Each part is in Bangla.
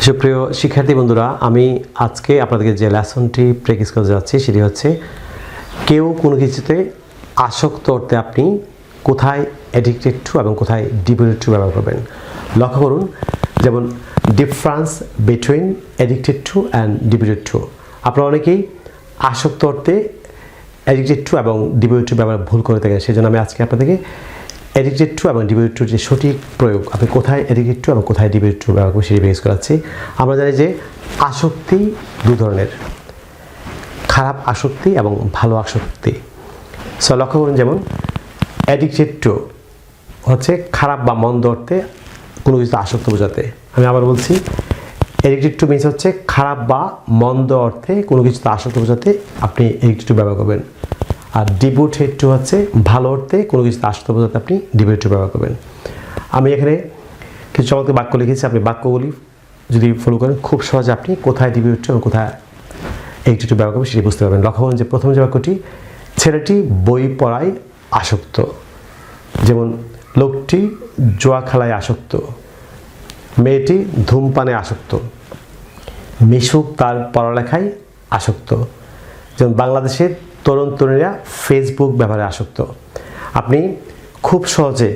সুপ্রিয় শিক্ষার্থী বন্ধুরা, আমি আজকে আপনাদেরকে যে লেসনটি প্র্যাকটিস করতে যাচ্ছি সেটি হচ্ছে কেউ কোনো কিছুতে আসক্ত হতে আপনি কোথায় অ্যাডিক্টেড টু এবং কোথায় ডিভোটেড টু ব্যবহার করবেন। লক্ষ্য করুন, যেমন difference between addicted to and devoted to. আপনারা অনেকেই আসক্ত হতে অ্যাডিক্টেড টু এবং ডিভোটেড টু ব্যবহার ভুল করে থাকেন। সেই জন্য আমি আজকে আপনাদেরকে অ্যাডিক্টেড টু এবং ডিভোটেড টুর যে সঠিক প্রয়োগ, আপনি কোথায় অ্যাডিক্টেড টু এবং কোথায় ডিভোটেড টু ব্যবহার করবেন সেটি বেস করাচ্ছি। আমরা জানি যে আসক্তি দু ধরনের, খারাপ আসক্তি এবং ভালো আসক্তি। সো লক্ষ্য করুন, যেমন অ্যাডিক্টেড টু হচ্ছে খারাপ বা মন্দ অর্থে কোনো কিছুতে আসক্ত বোঝাতে। আমি আবার বলছি, অ্যাডিক্টেড টু মিনস হচ্ছে খারাপ বা মন্দ অর্থে কোনো কিছুতে আসক্ত বোঝাতে আপনি অ্যাডিক্টেড টু ব্যবহার করবেন। আর ডিভোটেড টু হচ্ছে ভালো অর্থে কোনো কিছুতে আসক্ত বোঝাতে আপনি ডিভোটেড টু ব্যবহার করবেন। আমি এখানে কিছু চমৎকার বাক্য লিখেছি, আপনি বাক্যগুলি যদি ফলো করেন খুব সহজে আপনি কোথায় ডিভোটেড টু এবং কোথায় অ্যাডিক্টেড টু ব্যবহার করবেন সেটি বুঝতে পারবেন। লক্ষ্য করুন যে প্রথম যে বাক্যটি, ছেলেটি বই পড়ায় আসক্ত। যেমন লোকটি জুয়া খেলায় আসক্ত, মেয়েটি ধূমপানে আসক্ত, মিশুক তার পড়ালেখায় আসক্ত। যেমন বাংলাদেশের তরুণ তরুণীরা ফেসবুক ব্যবহারে আসক্ত। আপনি খুব সহজে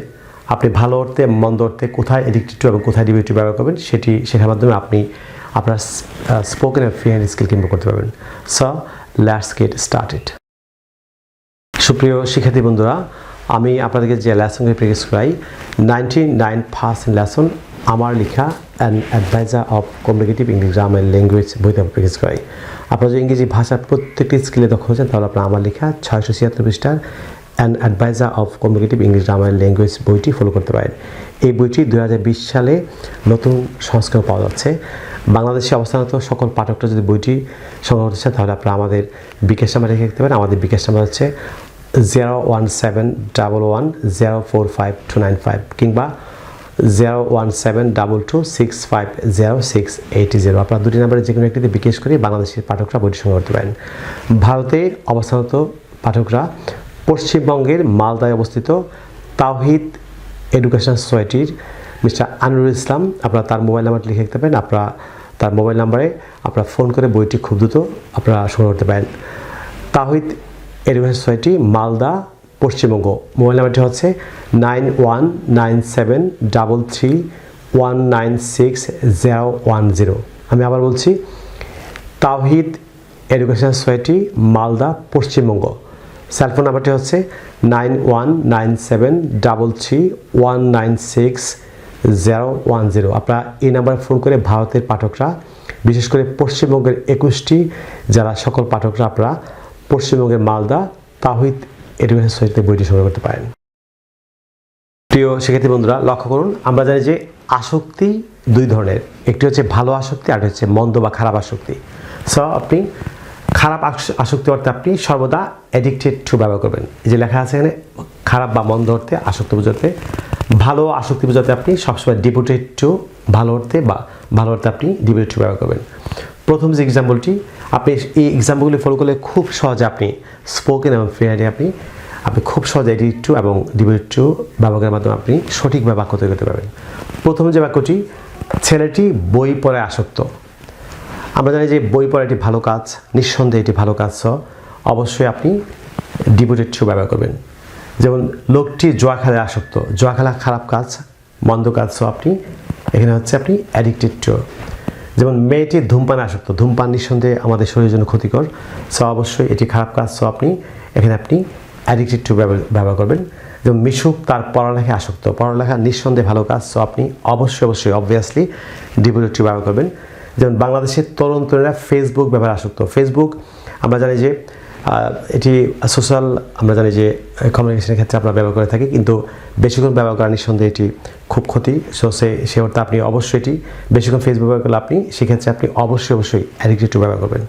আপনি ভালো অর্থে মন্দ অর্থে কোথায় অ্যাডিক্টেড টু এবং কোথায় ডিভোটেড টু ব্যবহার করবেন সেটি শেখার মাধ্যমে আপনি আপনার স্পোকেন এবং ফ্রি হ্যান্ড স্কিল ইমপ্রুভ করতে পারবেন। So let's get started. সুপ্রিয় শিক্ষার্থী বন্ধুরা, আমি আপনাদেরকে যে লেসনগুলি প্র্যাকটিস করাই 99% লেসন আমার লেখা an adviser of communicative English grammar language বইতে প্র্যাকটিস করাই। আপনারা যদি ইংরেজি ভাষার প্রত্যেকটি স্কিলে দক্ষ হয়েছেন তাহলে আপনারা আমার লেখা 676 পৃষ্ঠার an adviser of communicative English grammar language বইটি ফলো করতে পারেন। এই বইটি 2020 সালে নতুন সংস্করণ পাওয়া যাচ্ছে। বাংলাদেশে অবস্থানত সকল পাঠকরা যদি বইটি সংগ্রহ করতে চান তাহলে আপনারা আমাদের বিকাশ নাম্বার রেখে রাখতে পারেন। আমাদের বিকাশ নাম্বার হচ্ছে 01711045295 কিংবা 01722650680। আপনারা দুটি নাম্বারে যে কোনো একটিতে বিকাশ করে বাংলাদেশের পাঠকরা বইটি সংগ্রহ করতে পারেন। ভারতে অবস্থানত পাঠকরা পশ্চিমবঙ্গের মালদায় অবস্থিত তাওহিদ এডুকেশন সোসাইটির মিস্টার আনোয়ারুল ইসলাম, আপনারা তার মোবাইল নাম্বারটি লিখে রাখতে পারেন। আপনারা তার মোবাইল নাম্বারে আপনারা ফোন করে বইটি খুব দ্রুত আপনারা সংগ্রহ করতে পারেন। তাওহিদ education society, Malda, Paschimbanga. Mobile নাম্বারটি হচ্ছে 919733196010। আমি আবার বলছি, তাওহিদ education society, Malda, Paschimbanga. Cellphone নাম্বারটি হচ্ছে 919733196010। আপনারা এই নাম্বারে ফোন করে ভারতের পাঠকরা, বিশেষ করে পশ্চিমবঙ্গের 21টি যারা সকল পাঠকরা আপনারা পশ্চিমবঙ্গের মালদা তাওহিদ এডুকেশন সোসাইটিতে বইটি সংগ্রহ করতে পারেন। প্রিয় শিক্ষার্থী বন্ধুরা, লক্ষ্য করুন, আমরা জানি যে আসক্তি দুই ধরনের, একটি হচ্ছে ভালো আসক্তি আর হচ্ছে মন্দ বা খারাপ আসক্তি। সো আপনি খারাপ আসক্তি অর্থে আপনি সর্বদা অ্যাডিক্টেড টু ব্যবহার করবেন। এই যে লেখা আছে এখানে, খারাপ বা মন্দ অর্থে আসক্তি বোঝাতে। ভালো আসক্তি বোঝাতে আপনি সবসময় ডিভোটেড টু, ভালো অর্থে বা ভালো অর্থে আপনি ডিভোটেড টু ব্যবহার করবেন। প্রথম যে এক্সাম্পলটি, আপনি এই এক্সাম্পলগুলি ফলো করলে খুব সহজে আপনি স্পোকেন এবং ফ্রি হ্যান্ডে আপনি খুব সহজে অ্যাডিক্টেড টু এবং ডিভোটেড টু ব্যবহারের মাধ্যমে আপনি সঠিকভাবে বাক্য তৈরি করতে পারবেন। প্রথম যে বাক্যটি, ছেলেটি বই পড়ায় আসক্ত। আমরা জানি যে বই পড়া এটি ভালো কাজ, নিঃসন্দেহে এটি ভালো কাজ। অবশ্যই আপনি ডিভোটেড টু ব্যবহার করবেন। যেমন লোকটি জুয়া খেলায় আসক্ত, জুয়া খেলা খারাপ কাজ, মন্দ কাজ। আপনি এখানে হচ্ছে আপনি অ্যাডিক্টেড টু। যেমন মেয়েটি ধূমপানে আসক্ত, ধূমপান নিঃসন্দেহে আমাদের শরীরের জন্য ক্ষতিকর। অবশ্যই এটি খারাপ কাজ। আপনি এখানে আপনি অ্যাডিক্টেড টু ব্যবহার করবেন। যেমন মিশুক তার পড়ালেখায় আসক্ত, পড়ালেখা নিঃসন্দেহে ভালো কাজ। আপনি অবশ্যই অবভিয়াসলি ডিভোটেড টু ব্যবহার করবেন। যেমন বাংলাদেশের তরুণ তরুণীরা ফেসবুক ব্যবহারে আসক্ত। ফেসবুক আমরা জানি যে এটি সোশ্যাল, আমরা জানি যে কমিউনিকেশনের ক্ষেত্রে আমরা ব্যবহার করে থাকি, কিন্তু বেশিক্ষণ ব্যবহার করা নিঃসন্দেহে এটি খুব ক্ষতি। সে অর্থে আপনি অবশ্যই এটি বেশিক্ষণ ফেসবুক ব্যবহার করলে আপনি সেক্ষেত্রে আপনি অবশ্যই অ্যাডিক্টেড টু ব্যবহার করবেন।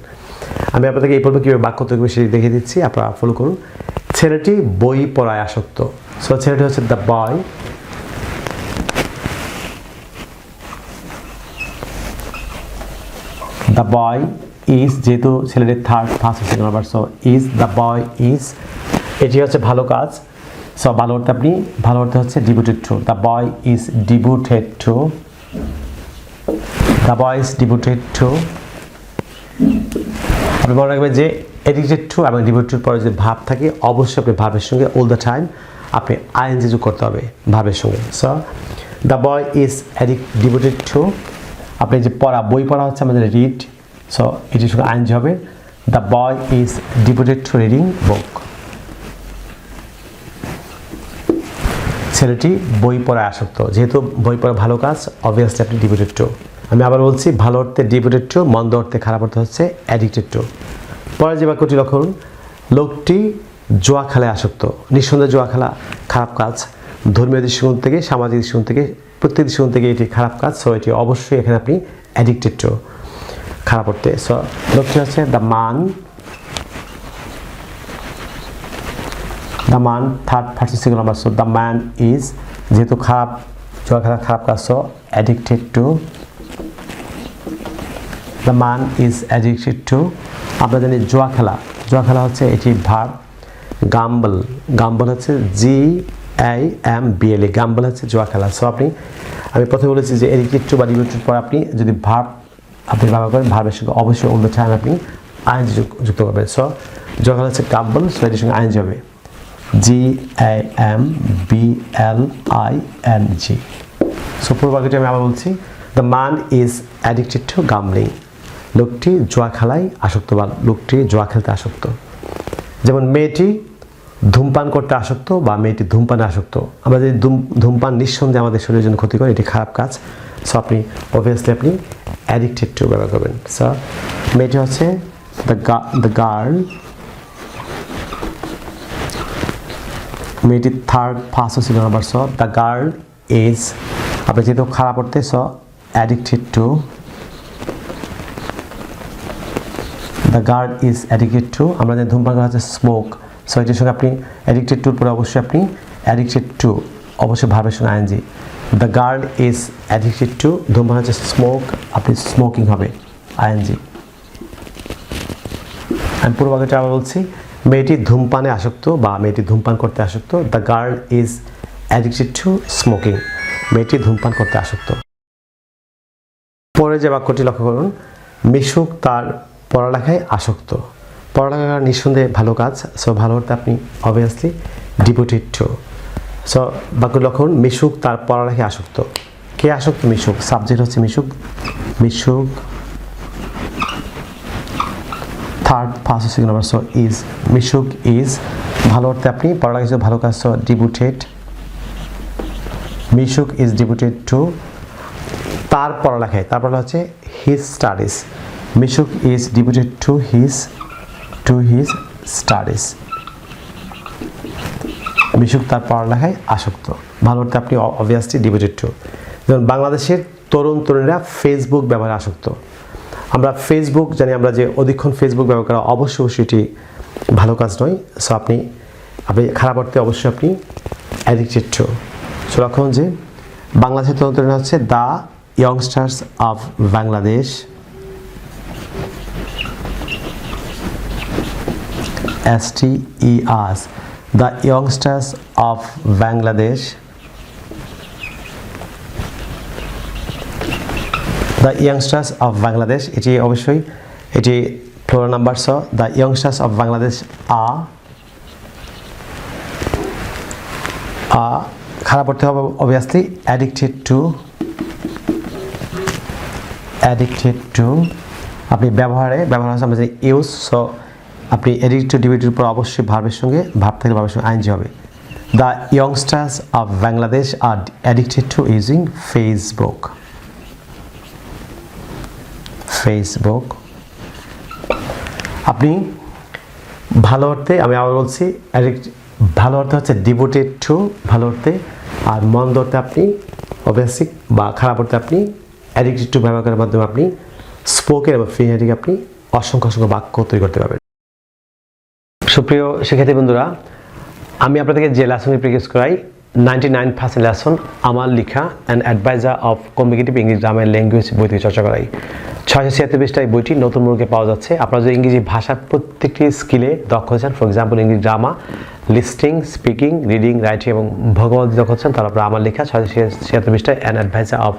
আমি আপনাদেরকে এই পর্বে কীভাবে বাক্য তৈরি করবে সেটি দেখিয়ে দিচ্ছি, আপনারা ফলো করুন। ছেলেটি বই পড়ায় আসক্ত। ছেলেটি হচ্ছে the boy, the boy is, যেহেতু ছেলেটির first second number, is, the boy is, এটি হচ্ছে ভালো কাজ। ভালো অর্থে আপনি, ভালো অর্থে হচ্ছে devoted to, the boy is devoted to the boy is devoted two. আপনি মনে রাখবেন যে এডিক্টেড টু এবং ডিভোটেড টুর পরে যে ভাব থাকে অবশ্যই আপনি ভাবের সঙ্গে অল দ্য টাইম আপনি আইএনজি যোগ করতে হবে ভাবের সঙ্গে। So the boy is devoted two, আপনি যে পড়া বই পড়া হচ্ছে আমাদের রিড, সো এটির সঙ্গে আইএনজি হবে। The boy is devoted to reading book. ছেলেটি বই পড়ায় আসক্ত, যেহেতু বই পড়া ভালো কাজ অবভিয়াসলি আপনি ডিভোটেড টু। আমি আবার বলছি ভালো অর্থে ডিভোটেড টু, মন্দ অর্থে খারাপ অর্থে হচ্ছে অ্যাডিক্টেড টু। পরের যে বাক্যটি লক্ষ্য করুন, লোকটি জুয়া খেলায় আসক্ত। নিঃসন্দেহে জুয়া খেলা খারাপ কাজ, ধর্মীয় দৃষ্টিকোণ থেকে, সামাজিক দৃষ্টিকোণ থেকে, প্রত্যেক দৃষ্টিকোণ থেকে এটি খারাপ কাজ। সো এটি অবশ্যই এখানে আপনি অ্যাডিক্টেড টু খারাপ অর্থে। সো লোকটি হচ্ছে দ্য মান third person singular number. So the man is, যেহেতু খারাপ জুয়া খেলা খারাপ কাজ, so addicted to. The man is addicted two. আমরা জানি জুয়া খেলা হচ্ছে এটি ভার্ব। গাম্বল হচ্ছে GAMBL, গাম্বল হচ্ছে জুয়া খেলা। সো আমি প্রথমে বলেছি যে অ্যাডিক্টেড টু বা ডিভোটেড পর আপনি যদি ভার্ব আপনি ব্যবহার করেন, ভার্বের সঙ্গে অবশ্যই অন্য টাইম আপনি আইএনজি যুক্ত করবেন। সো জুয়া খেলা হচ্ছে গাম্বল, সো এটির সঙ্গে আইএনজি হবে GAMBLING। সো পুরো বাক্যটি আমি আবার বলছি, the man is addicted to gambling. লোকটি জুয়া খেলায় আসক্ত বা লোকটি জুয়া খেলতে আসক্ত। যেমন মেয়েটি ধূমপান করতে আসক্ত বা মেয়েটি ধূমপানে আসক্ত। আমরা যদি ধূমপান নিঃসন্দেহে আমাদের শরীরের জন্য ক্ষতিকর, এটি খারাপ কাজ। সো আপনি অবভিয়াসলি আপনি অ্যাডিক্টেড টু ব্যবহার করবেন। সো মেয়েটি হচ্ছে দ্য গার্ল, মেয়েটি third person singular number. So the girl is, আপনি যেহেতু খারাপ অর্থে, so addicted to. The girl is addicted two. আমরা যে ধূমপান করা হচ্ছে স্মোক, সো এটির সঙ্গে আপনি অ্যাডিক্টেড টুর পরে অবশ্যই আপনি অ্যাডিক্টেড টু অবশ্যই ভাবের সঙ্গে ING. The girl is addicted to, ধূমপান হচ্ছে স্মোক, আপনি স্মোকিং হবে আইএনজি। আমি পুরো বাক্যটা আবার বলছি, মেয়েটি ধূমপানে আসক্ত বা মেয়েটি ধূমপান করতে আসক্ত। The girl is addicted two smoking, মেয়েটি ধূমপান করতে আসক্ত। পরে যে বাক্যটি লক্ষ্য করুন, মিশুক তার পড়ালেখায় আসক্ত। পড়ালেখা নিঃসন্দেহে ভালো কাজ, সো ভালো অর্থে আপনি অবভিয়াসলি ডিভোটেড টু। সো বাক্য লক্ষ্য করুন, মিশুক তার পড়ালেখায় আসক্ত। কে আসক্ত? মিশুক। সাবজেক্ট হচ্ছে Mishuk. Third person singular number. So is, Mishuk is ভালো অর্থে আপনি পড়ালেখা ভালো কাজ, so devoted. Mishuk is devoted to তার পড়ালেখায়, তারপর হচ্ছে his studies. Mishuk is devoted to his studies. Mishuk তার পড়ালেখায় আসক্ত, ভালো অর্থে আপনি অবভিয়াসলি ডিভোটেড টু। যেমন বাংলাদেশের তরুণীরা ফেসবুক ব্যবহারে আসক্ত। আমরা ফেসবুক জানি, আমরা যে অধিকক্ষণ ফেসবুক ব্যবহার করা অবশ্যই সেটি ভালো কাজ নয়। সো আপনি খারাপ অর্থে অবশ্যই আপনি অ্যাডিক্টেড টু। সো লক্ষণ যে বাংলাদেশের তরুণীরা হচ্ছে the ইয়ংস্টার্স of Bangladesh, STERS, the youngsters of Bangladesh, the youngsters of Bangladesh, এটি অবশ্যই এটি plural number. So the youngsters of Bangladesh are খারাপ অর্থে হবে অবভিয়াসলি অ্যাডিক্টেড টু। আপনি ব্যবহার হচ্ছে আমরা যে ইউজ, সো আপনি অ্যাডিক্টেড টু ডিভিটির উপর অবশ্যই ভার্বের সঙ্গে ভাব থেকে ভাবের সঙ্গে আইএনজি হবে। The ইয়ংস্টার্স of Bangladesh R addicted to using Facebook. আপনি ভালো অর্থে, আমি আবার বলছি, ভালো অর্থে হচ্ছে ডিভোটেড টু ভালো অর্থে, আর মন্দ অর্থে আপনি অবভিয়াসলি বা খারাপ অর্থে আপনি অ্যাডিক্টেড টু ব্যবহার করার মাধ্যমে আপনি স্পোকেন এবং ফ্রি হ্যান্ডিং আপনি অসংখ্য বাক্য তৈরি করতে পারবেন। সুপ্রিয় শিক্ষার্থী বন্ধুরা, আমি আপনাদেরকে যে লেসনটি প্র্যাকটিস করাই 99% লেসন আমার লেখা and adviser of competitive English grammar language বই থেকে চর্চা করাই। 646 পৃষ্ঠায় বইটি নতুন মুখে পাওয়া যাচ্ছে। আপনারা যদি ইংরেজি ভাষার প্রত্যেকটি স্কিলে দক্ষ হচ্ছেন, for example English grammar, listing, speaking, reading, writing এবং ভোকাবুলারি দক্ষ হচ্ছেন, তাহলে আপনারা আমার লেখা 646 পৃষ্ঠায় an adviser of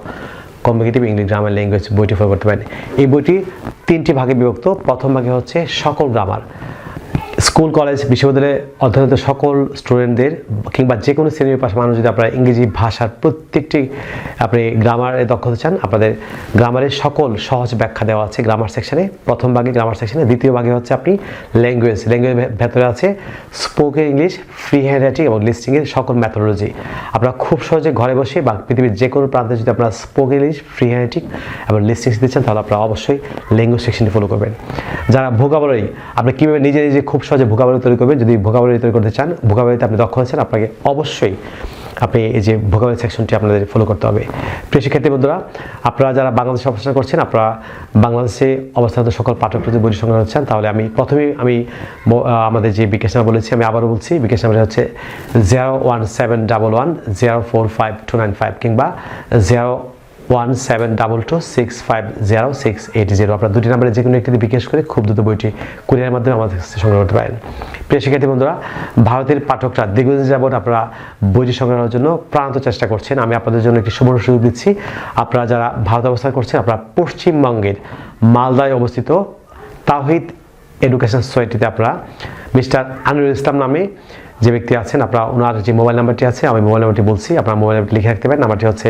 competitive English grammar language বইটি ফলো করতে পারেন। এই বইটি 3টি ভাগে বিভক্ত। প্রথম ভাগে হচ্ছে সকল গ্রামার, স্কুল কলেজ বিশ্ববিদ্যালয়ে অধ্যয়নরত সকল স্টুডেন্টদের কিংবা যে কোনো শ্রেণীর পাশে মানুষ যদি আপনারা ইংরেজি ভাষার প্রত্যেকটি আপনি গ্রামারে দক্ষ হতে চান, আপনাদের গ্রামারের সকল সহজ ব্যাখ্যা দেওয়া আছে গ্রামার সেকশনে, প্রথম ভাগে গ্রামার সেকশনে। দ্বিতীয় ভাগে হচ্ছে আপনি ল্যাঙ্গুয়েজ ভেতরে আছে spoken English, free hand writing এবং লিস্টিংয়ের সকল ম্যাথোলজি। আপনারা খুব সহজে ঘরে বসে বা পৃথিবীর যে কোনো প্রান্তে যদি আপনারা spoken English, free hand writing এবং লিস্টিং শিখতে চান, তাহলে আপনারা অবশ্যই ল্যাঙ্গুয়েজ সেকশনটি ফলো করবেন। যারা ভোকাবুলারি, আপনি কীভাবে নিজে নিজে খুব সহজে ভোকাবুলারি তৈরি করবেন, যদি ভোকাবুলারি তৈরি করতে চান, ভোকাবুলারিতে আপনি দক্ষ হচ্ছেন, আপনাকে অবশ্যই আপনি এই যে ভোকাবুলারি সেকশনটি আপনাদের ফলো করতে হবে। প্রিয় শিক্ষার্থী বন্ধুরা, আপনারা যারা বাংলাদেশে অবস্থান করছেন, আপনারা বাংলাদেশে অবস্থানরত সকল পাঠক যদি বই সংগ্রহ হচ্ছেন, তাহলে আমি প্রথমেই আমাদের যে বিকাশ নাম্বার বলেছি, আমি আবারও বলছি, বিকাশ নাম্বার হচ্ছে 01711045295 কিংবা 01722650680। আপনারা দুটি নাম্বারে যে কোনো একটি বিকাশ করে খুব দ্রুত বইটি কুরিয়ারের মাধ্যমে আমাদের কাছে সংগ্রহ করতে পারেন। প্রিয় শিক্ষার্থী বন্ধুরা, ভারতের পাঠকরা দীর্ঘদিন যাবত আপনারা বইটি সংগ্রহের জন্য প্রাণান্ত চেষ্টা করছেন। আমি আপনাদের জন্য একটি সুবর্ণ সুযোগ দিচ্ছি। আপনারা যারা ভারতে অবস্থান করছেন, আপনারা পশ্চিমবঙ্গের মালদায় অবস্থিত তাওহিদ এডুকেশন সোসাইটিতে আপনারা মিস্টার আনোয়ারুল ইসলাম নামে যে ব্যক্তি আছেন, আপনারা ওনার যে মোবাইল নাম্বারটি আছে, আমি মোবাইল নাম্বারটি বলছি, আপনার মোবাইল নাম্বারটি লিখে রাখতে পারেন। নাম্বারটি হচ্ছে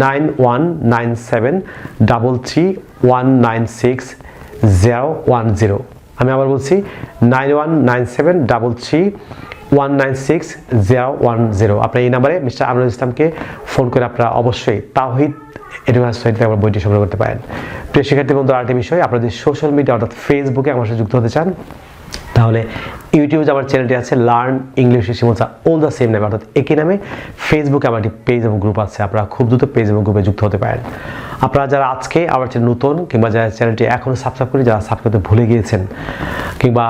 919733196010। আমি আবার বলছি 919733196010। আপনার এই নাম্বারে মিস্টার আনোয়ারুল ইসলামকে ফোন করে আপনারা অবশ্যই তাওহিদ এডুকেশন সোসাইটিতে আমার বইটি সংগ্রহ করতে পারেন। প্রিয় শিক্ষার্থী বন্ধু, আরেকটি বিষয়, আপনারা যদি সোশ্যাল মিডিয়া অর্থাৎ ফেসবুকে আমার সাথে যুক্ত হতে চান, তাহলে ইউটিউবে আমার চ্যানেলটি আছে লার্ন ইংলিশ শিমোচা অল দ্য সেম নামে, অর্থাৎ একই নামে। ফেসবুকে আমার একটি পেজ এবং গ্রুপ আছে, আপনারা খুব দ্রুত পেজ এবং গ্রুপে যুক্ত হতে পারেন। আপনারা যারা আজকে আমার চ্যানেল নতুন কিংবা যারা চ্যানেলটি এখনও সাবস্ক্রাইব করেন, যারা সাবস্ক্রাইব করতে ভুলে গিয়েছেন কিংবা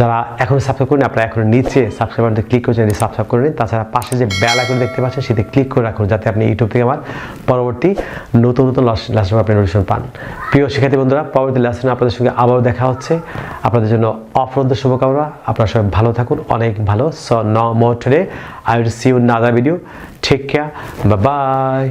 যারা এখনও সাবস্ক্রাইব করেন, আপনারা এখন নিচে সাবস্ক্রাইব বাটনটি ক্লিক করে চ্যানেলটি সাবস্ক্রাইব করে নিন। তাছাড়া পাশে যে বেল আইকন দেখতে পাচ্ছেন, সেটি ক্লিক করে রাখুন, যাতে আপনি ইউটিউব থেকে আমার পরবর্তী নতুন লেসন আপনি নোটিফিকেশন পান। প্রিয় শিক্ষার্থী বন্ধুরা, পরবর্তী লেসনে আপনাদের সঙ্গে আবারও দেখা হচ্ছে। আপনাদের জন্য অফরন্ত শুভকামনা। আপনারা সবাই ভালো থাকুন, অনেক ভালো। So no more today. I will see you in another video. Take care. Bye bye.